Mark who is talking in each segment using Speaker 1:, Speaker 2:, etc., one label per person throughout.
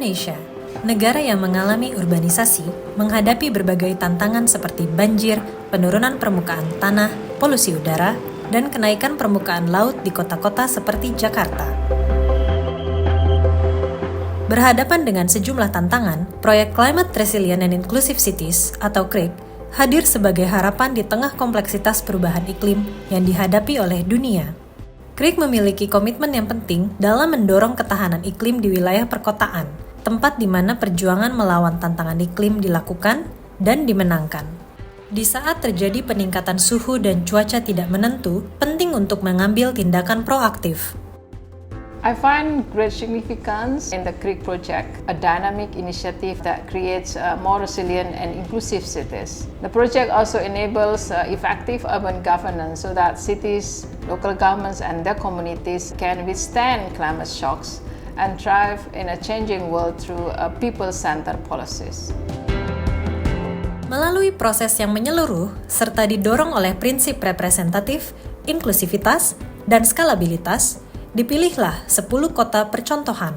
Speaker 1: Indonesia, negara yang mengalami urbanisasi, menghadapi berbagai tantangan seperti banjir, penurunan permukaan tanah, polusi udara, dan kenaikan permukaan laut di kota-kota seperti Jakarta. Berhadapan dengan sejumlah tantangan, proyek Climate Resilient and Inclusive Cities atau CRIC hadir sebagai harapan di tengah kompleksitas perubahan iklim yang dihadapi oleh dunia. CRIC memiliki komitmen yang penting dalam mendorong ketahanan iklim di wilayah perkotaan, tempat di mana perjuangan melawan tantangan iklim dilakukan dan dimenangkan. Di saat terjadi peningkatan suhu dan cuaca tidak menentu, penting untuk mengambil tindakan proaktif.
Speaker 2: I find great significance in the CRIC project, a dynamic initiative that creates more resilient and inclusive cities. The project also enables effective urban governance so that cities, local governments, and their communities can withstand climate shocks and thrive in a changing world through people-centered policies.
Speaker 1: Melalui proses yang menyeluruh serta didorong oleh prinsip representatif, inklusivitas, dan skalabilitas, dipilihlah 10 kota percontohan.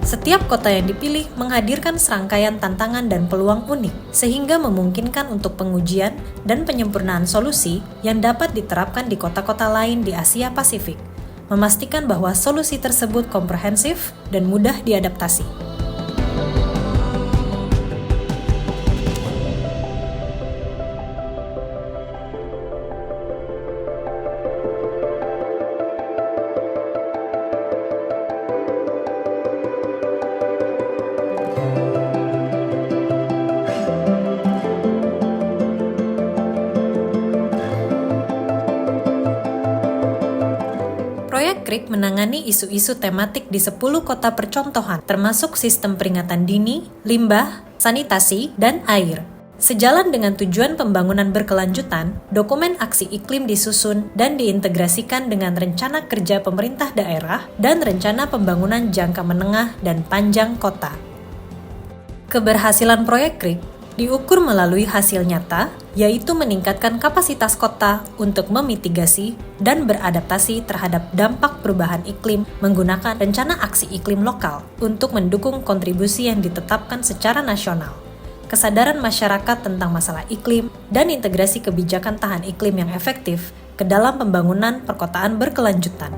Speaker 1: Setiap kota yang dipilih menghadirkan serangkaian tantangan dan peluang unik, sehingga memungkinkan untuk pengujian dan penyempurnaan solusi yang dapat diterapkan di kota-kota lain di Asia Pasifik, memastikan bahwa solusi tersebut komprehensif dan mudah diadaptasi. Proyek CRIC menangani isu-isu tematik di 10 kota percontohan, termasuk sistem peringatan dini, limbah, sanitasi, dan air. Sejalan dengan tujuan pembangunan berkelanjutan, dokumen aksi iklim disusun dan diintegrasikan dengan rencana kerja pemerintah daerah dan rencana pembangunan jangka menengah dan panjang kota. Keberhasilan proyek CRIC diukur melalui hasil nyata, yaitu meningkatkan kapasitas kota untuk memitigasi dan beradaptasi terhadap dampak perubahan iklim menggunakan rencana aksi iklim lokal untuk mendukung kontribusi yang ditetapkan secara nasional, kesadaran masyarakat tentang masalah iklim, dan integrasi kebijakan tahan iklim yang efektif ke dalam pembangunan perkotaan berkelanjutan.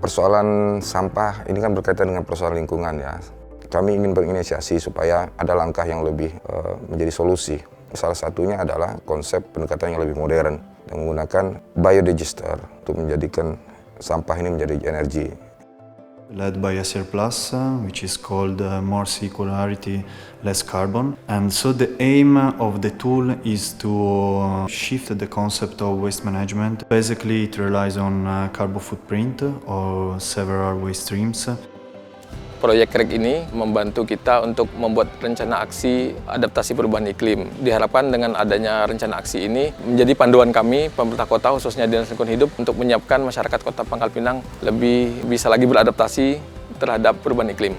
Speaker 3: Persoalan sampah ini kan berkaitan dengan persoalan lingkungan ya. Kami ingin berinisiasi supaya ada langkah yang lebih menjadi solusi. Salah satunya adalah konsep pendekatan yang lebih modern yang menggunakan biodigester untuk menjadikan sampah ini menjadi energi.
Speaker 4: Led by a surplus, which is called more circularity, less carbon. And so the aim of the tool is to shift the concept of waste management. Basically, it relies on carbon footprint or several waste streams.
Speaker 5: Proyek CRIC ini membantu kita untuk membuat rencana aksi adaptasi perubahan iklim. Diharapkan dengan adanya rencana aksi ini menjadi panduan kami, pemerintah kota khususnya Dinas Lingkungan Hidup, untuk menyiapkan masyarakat kota Pangkal Pinang lebih bisa lagi beradaptasi terhadap perubahan iklim.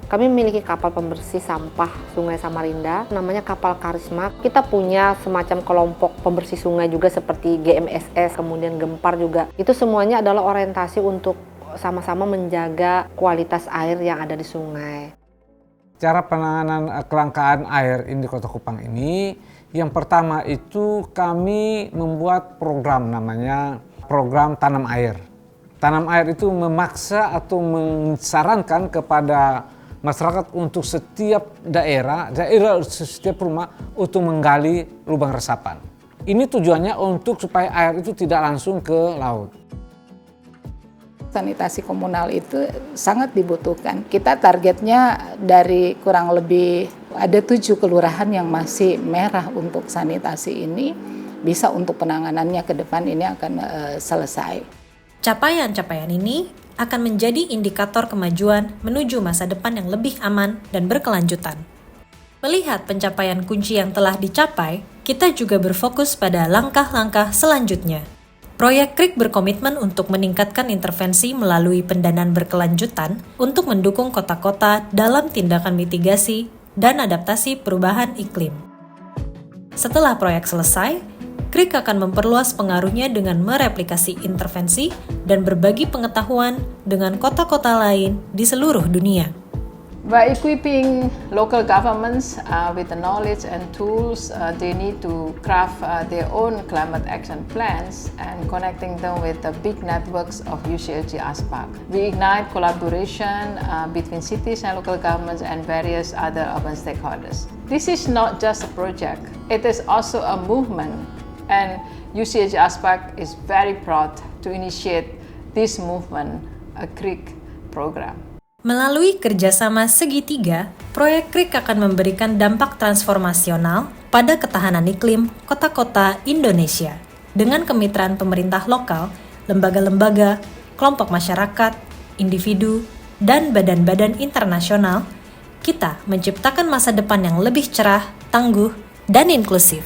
Speaker 6: Kami memiliki kapal pembersih sampah Sungai Samarinda, namanya kapal Karisma. Kita punya semacam kelompok pembersih sungai juga seperti GMSS, kemudian Gempar juga. Itu semuanya adalah orientasi untuk sama-sama menjaga kualitas air yang ada di sungai.
Speaker 7: Cara penanganan kelangkaan air di Kota Kupang ini, yang pertama itu kami membuat program namanya program tanam air. Tanam air itu memaksa atau mensarankan kepada masyarakat untuk setiap daerah, setiap rumah untuk menggali lubang resapan. Ini tujuannya untuk supaya air itu tidak langsung ke laut.
Speaker 2: Sanitasi komunal itu sangat dibutuhkan. Kita targetnya dari kurang lebih ada 7 kelurahan yang masih merah untuk sanitasi ini, bisa untuk penanganannya ke depan ini akan selesai.
Speaker 1: Capaian-capaian ini akan menjadi indikator kemajuan menuju masa depan yang lebih aman dan berkelanjutan. Melihat pencapaian kunci yang telah dicapai, kita juga berfokus pada langkah-langkah selanjutnya. Proyek CRIC berkomitmen untuk meningkatkan intervensi melalui pendanaan berkelanjutan untuk mendukung kota-kota dalam tindakan mitigasi dan adaptasi perubahan iklim. Setelah proyek selesai, KRIK akan memperluas pengaruhnya dengan mereplikasi intervensi dan berbagi pengetahuan dengan kota-kota lain di seluruh dunia.
Speaker 2: By equipping local governments with the knowledge and tools they need to craft their own climate action plans and connecting them with the big networks of UCLG ASPAC. We ignite collaboration between cities and local governments and various other urban stakeholders. This is not just a project, it is also a movement, and UCLG ASPAC is very proud to initiate this movement, a KRIK program.
Speaker 1: Melalui kerjasama segitiga, proyek KRIK akan memberikan dampak transformasional pada ketahanan iklim kota-kota Indonesia. Dengan kemitraan pemerintah lokal, lembaga-lembaga, kelompok masyarakat, individu, dan badan-badan internasional, kita menciptakan masa depan yang lebih cerah, tangguh, dan inklusif.